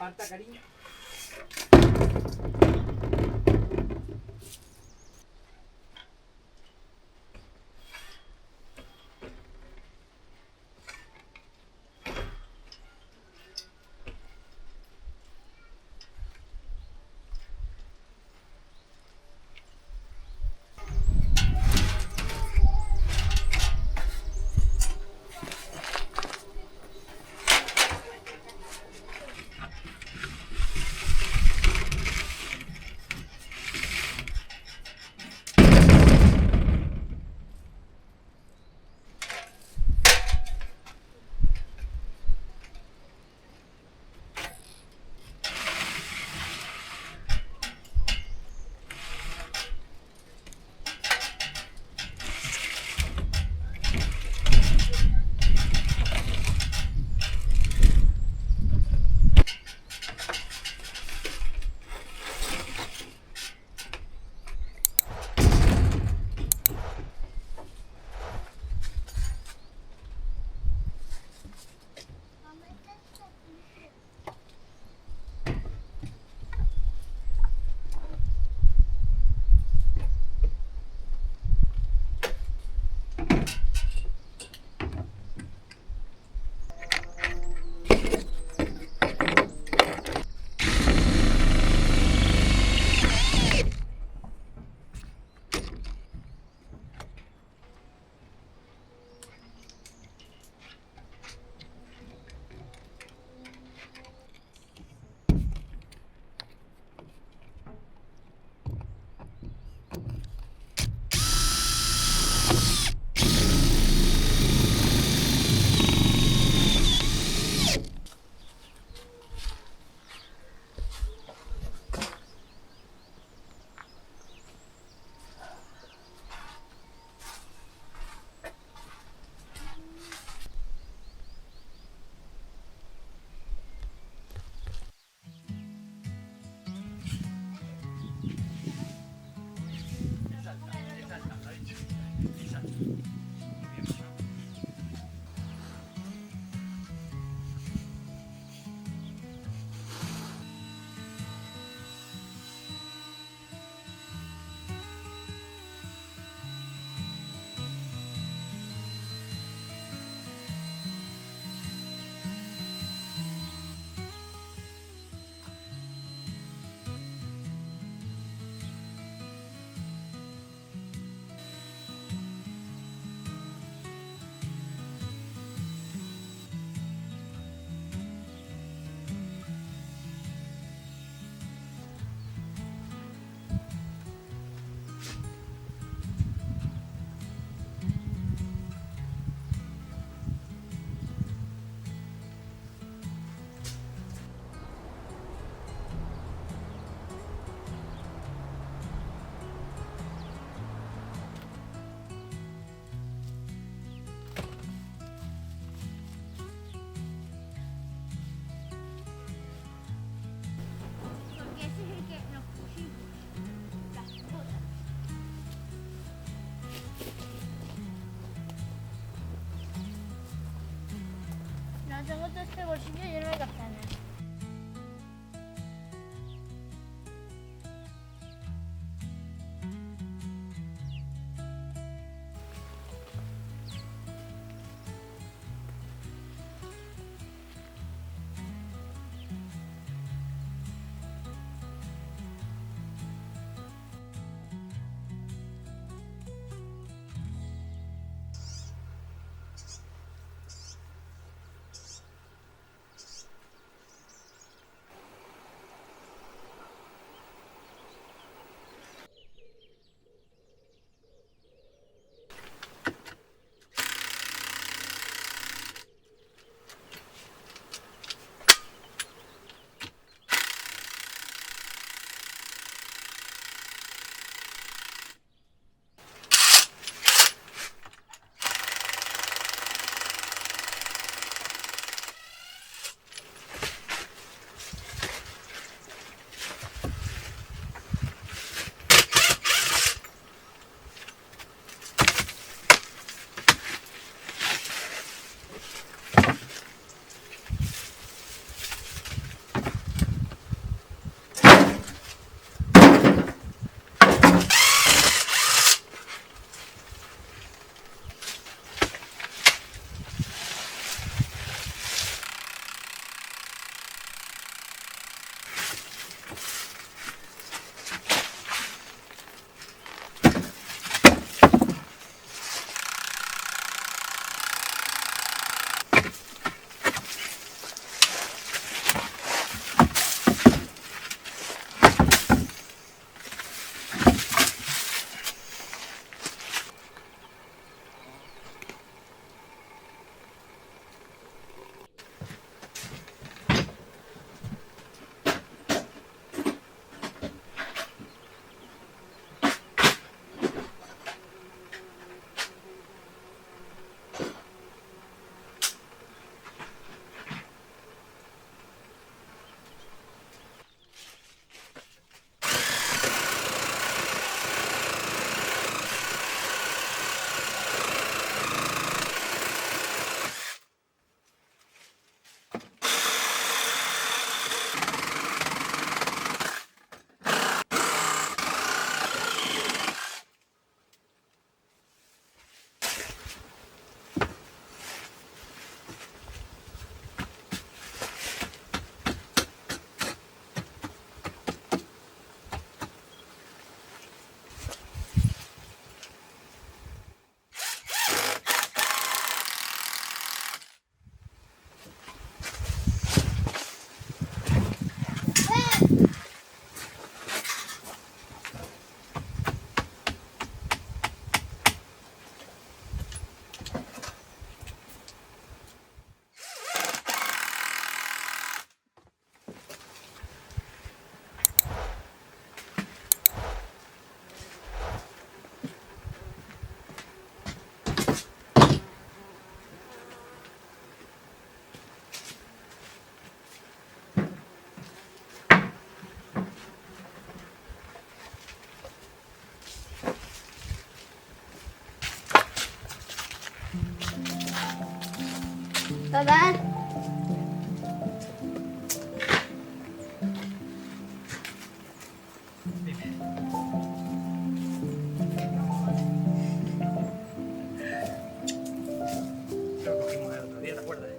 Aparta, cariño. tengo todo este bolsillo lleno de castañas. Papá. Lo cogimos el otro día, ¿te acuerdas?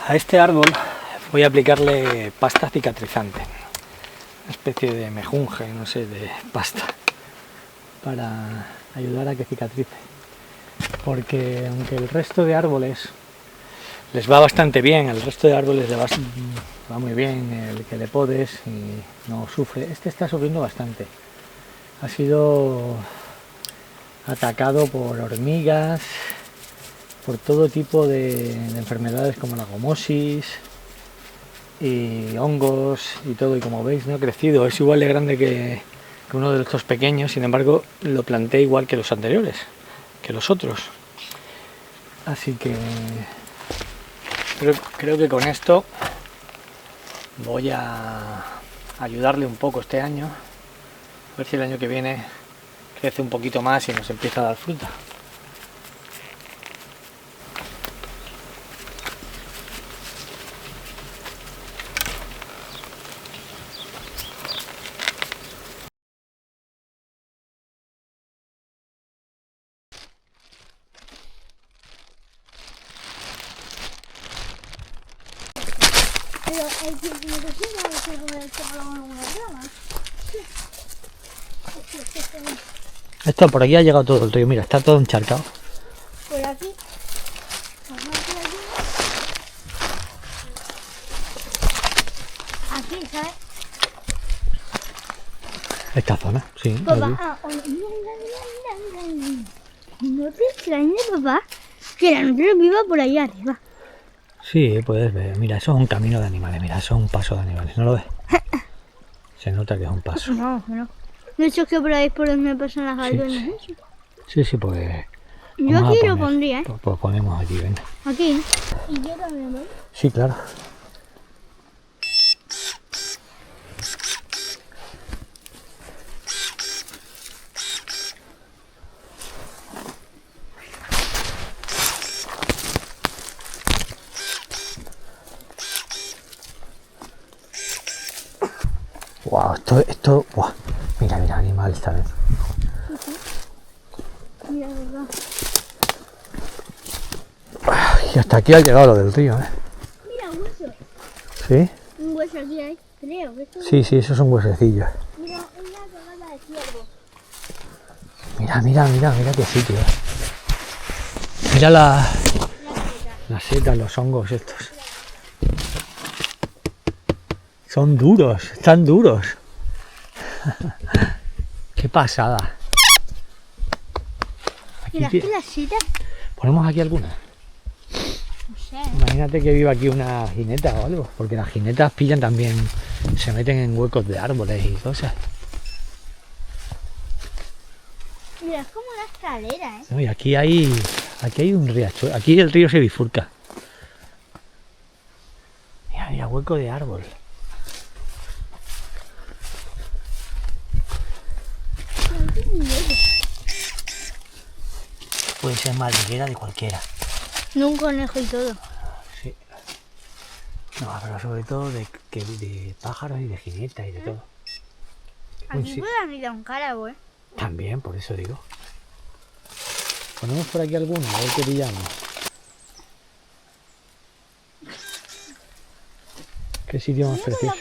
A este árbol voy a aplicarle pasta cicatrizante, una especie de mejunje, no sé, de pasta, para ayudar a que cicatrice. Porque aunque el resto de árboles les va bastante bien, el resto de árboles le va muy bien el que le podes y no sufre, este está sufriendo bastante. Ha sido atacado por hormigas, por todo tipo de enfermedades como la gomosis y hongos y todo, y como veis no ha crecido, es igual de grande que uno de estos pequeños, sin embargo lo planté igual que los anteriores, que los otros. Así que creo que con esto voy a ayudarle un poco este año, a ver si el año que viene crece un poquito más y nos empieza a dar fruta. Pero el que me cocina no se come el chaval en una rama. Esto por aquí ha llegado todo el río, mira, está todo encharcado. Por aquí. Aquí, ¿sabes? Esta zona, sí. Papá, ¿no te extraña, papá? Que la nutria viva por ahí arriba. Sí, puedes ver, mira, eso es un camino de animales, mira, eso es un paso de animales, ¿no lo ves? Se nota que es un paso. No. De hecho, es que por ahí es por donde pasan las gallinas. Sí, pues... Yo aquí lo pondría, ¿eh? Pues ponemos aquí, venga. Aquí. ¿Y yo también, ¿no? Sí, claro. Wow, esto, wow. Mira, animales también. Mira, verdad. Y hasta aquí ha llegado lo del río, ¿eh? Mira, un hueso. ¿Sí? Un hueso aquí hay, creo. Que esto... Sí, esos son huesecillos. Mira, una cagada de ciervo. Mira qué sitio. Mira las setas, los hongos estos. Son duros, están duros. Qué pasada. Mira, aquí las citas. Ponemos aquí alguna. No sé. Imagínate que viva aquí una jineta o algo, porque las jinetas pillan también, se meten en huecos de árboles y cosas. Mira, es como una escalera, ¿eh? No, y aquí hay un riachuelo, aquí el río se bifurca. Mira, hueco de árbol. Puede ser madriguera de cualquiera. No, un conejo y todo. Sí. No, pero sobre todo de pájaros y de jinetas y de todo. Aquí puede haber un cárabo, ¿eh? También, por eso digo. Ponemos por aquí alguna, a ver qué pillamos. Qué sitio más precioso.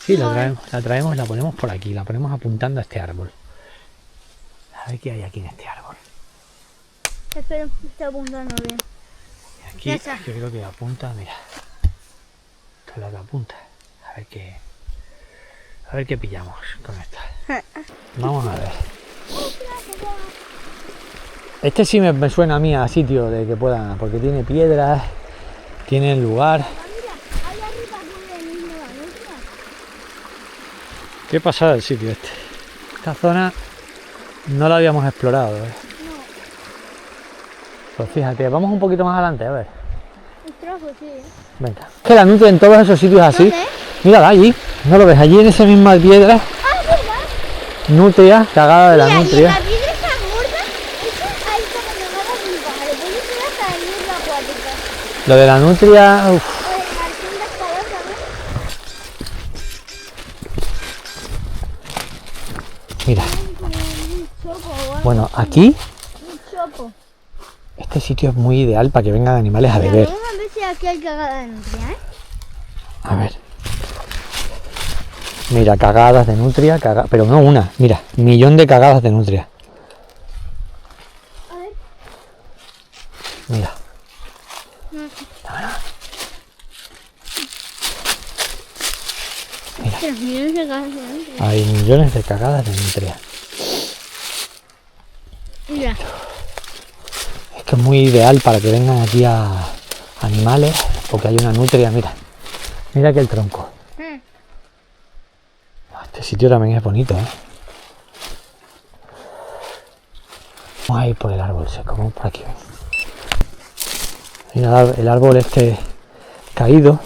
Sí, la traemos, la ponemos por aquí, la ponemos apuntando a este árbol. A ver qué hay aquí en este árbol. Espero que esté apuntando bien. Aquí yo creo que apunta, mira. Esto es lo que apunta. A ver qué pillamos con esta. Vamos a ver. Este sí me suena a mí a sitio de que puedan, porque tiene piedras, tiene lugar. Qué pasada el sitio este. Esta zona no la habíamos explorado, ¿eh? Pues fíjate, vamos un poquito más adelante, a ver. Un trozo, sí. Venga. Que la nutria en todos esos sitios así. ¿Dónde? Mírala allí, ¿no lo ves? Allí en esa misma piedra. Ah, ¿verdad? Nutria, cagada de la Mira, y nutria. la piedra está gorda. Eso ahí como me va a pintar. Le puedes ir hasta la isla acuática. Lo de la nutria, uff. O el jardín de escalas, ¿sabes? Mira, Un choco o algo. bueno, aquí Un choco. este sitio es muy ideal para que vengan animales a Mira, beber. vamos a ver si mira que hay cagada de nutria, ¿eh? A ver. Mira, cagadas de nutria, pero no una, mira, 1.000.000 de cagadas de nutria. A ver. Mira. Mira, 3 millones de cagadas de nutria. hay millones de cagadas de nutria. Mira. Es que es muy ideal para que vengan aquí a animales, porque hay una nutria, mira. Mira que el tronco. Este sitio también es bonito, ¿eh? Vamos a ir por el árbol seco, vamos por aquí. Mira el árbol este caído.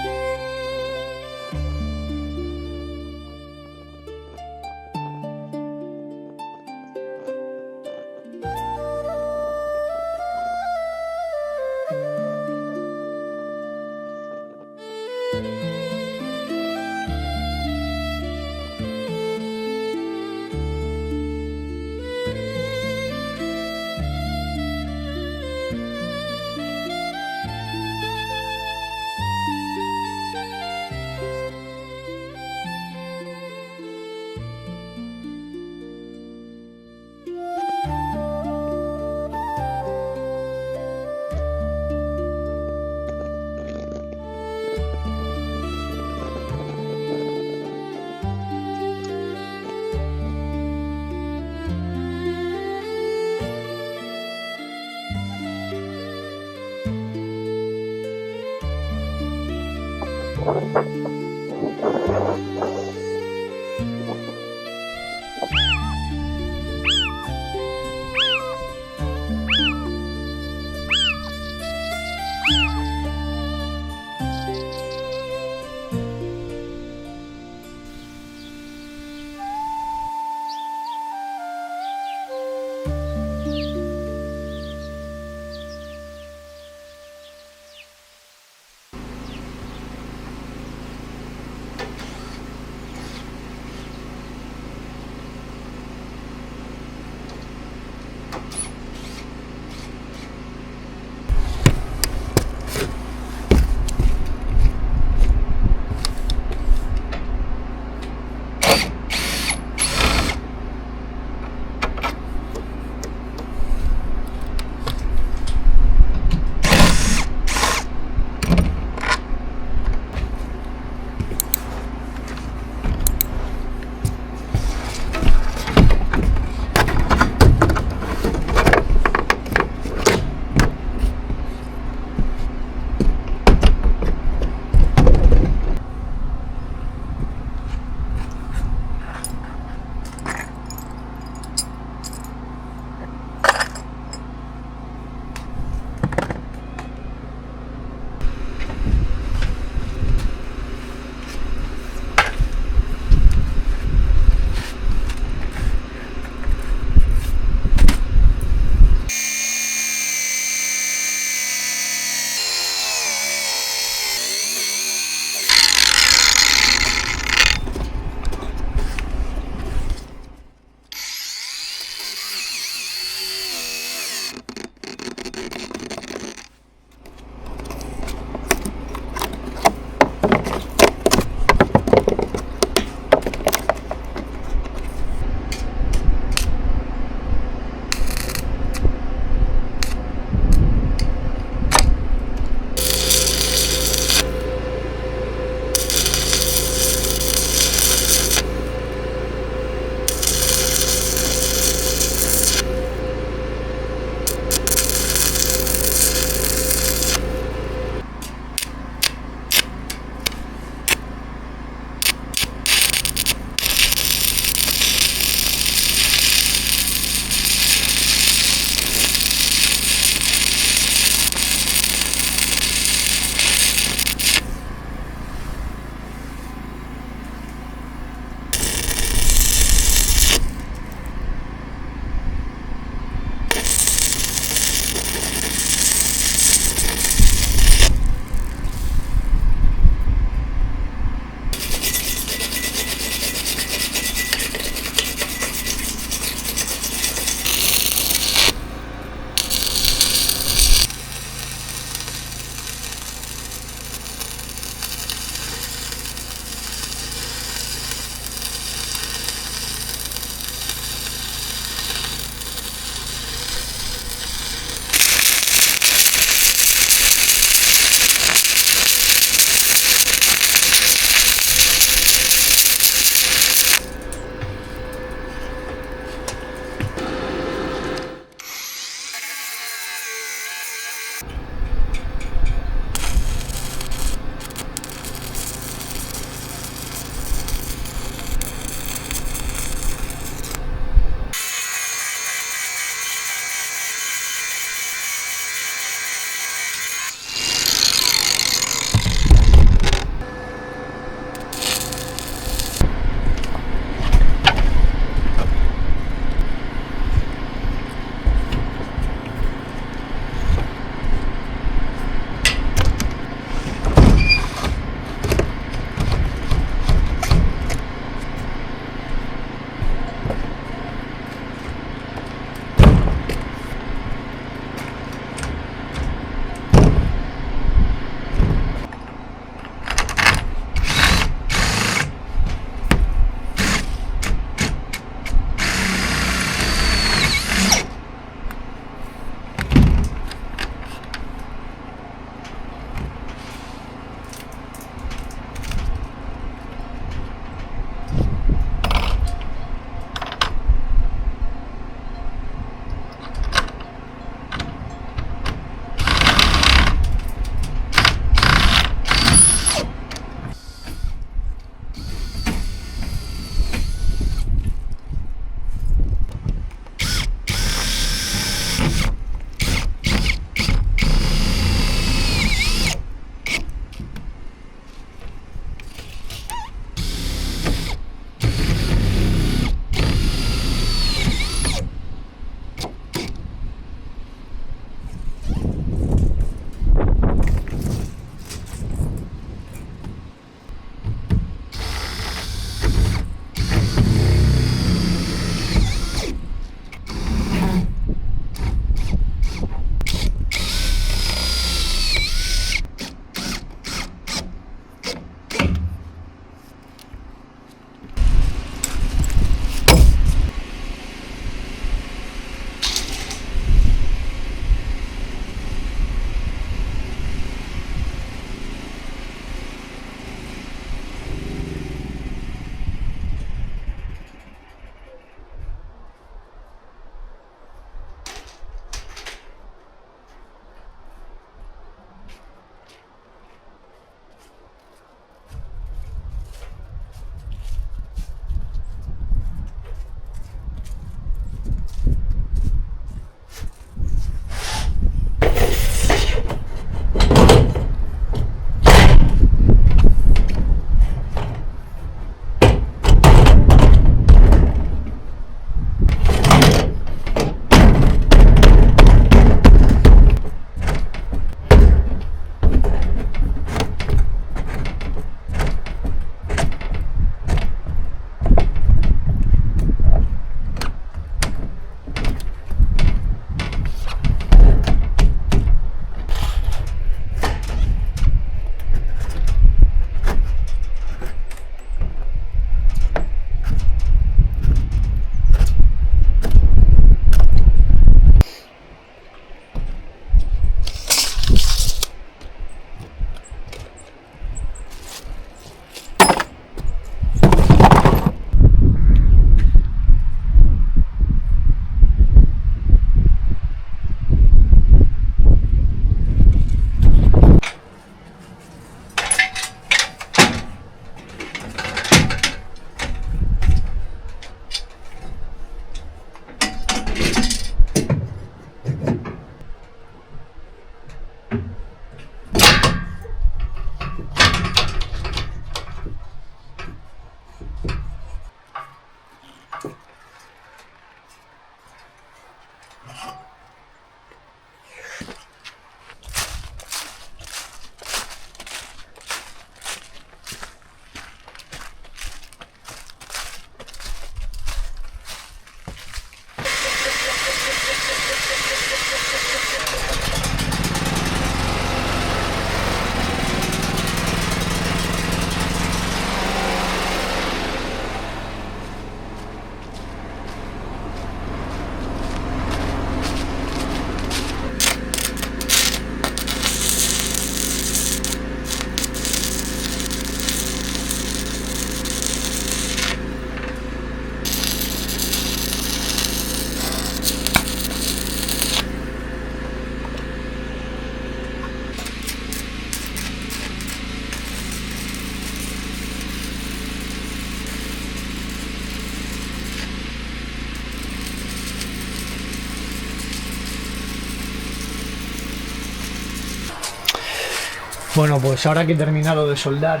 Bueno, pues ahora que he terminado de soldar,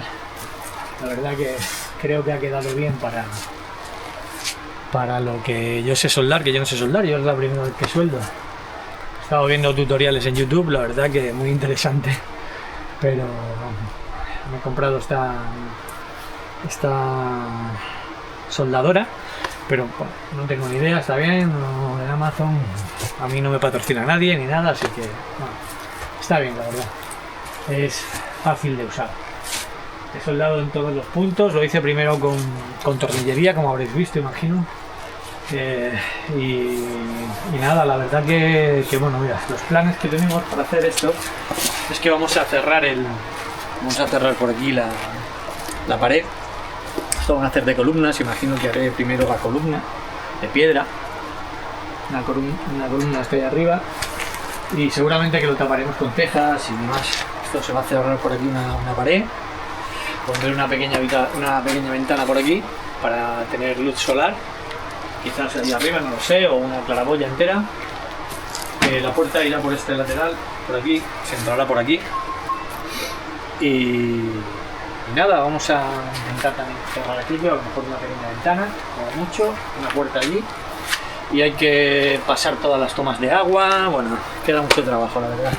la verdad que creo que ha quedado bien para lo que yo sé soldar, que yo no sé soldar, yo es la primera vez que sueldo. He estado viendo tutoriales en YouTube, la verdad que muy interesante, pero me he comprado esta soldadora, pero bueno, no tengo ni idea, está bien, no, en Amazon a mí no me patrocina nadie ni nada, así que bueno, está bien, la verdad, es fácil de usar. He soldado en todos los puntos, lo hice primero con tornillería, como habréis visto, imagino. Y nada, la verdad que bueno, mira, los planes que tenemos para hacer esto es que vamos a cerrar por aquí la pared. Esto van a hacer de columnas, imagino que haré primero la columna de piedra, una columna está ahí arriba, y seguramente que lo taparemos con tejas y demás. Esto se va a cerrar por aquí una pared, pondré una pequeña ventana por aquí para tener luz solar, quizás ahí arriba, no lo sé, o una claraboya entera. La puerta irá por este lateral, por aquí, se entrará por aquí. Y nada, vamos a intentar también cerrar aquí, a lo mejor una pequeña ventana, como mucho, una puerta allí. Y hay que pasar todas las tomas de agua, bueno, queda mucho trabajo, la verdad.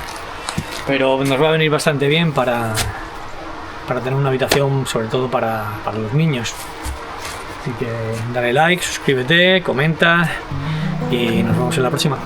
Pero nos va a venir bastante bien para tener una habitación, sobre todo para los niños. Así que dale like, suscríbete, comenta y nos vemos en la próxima.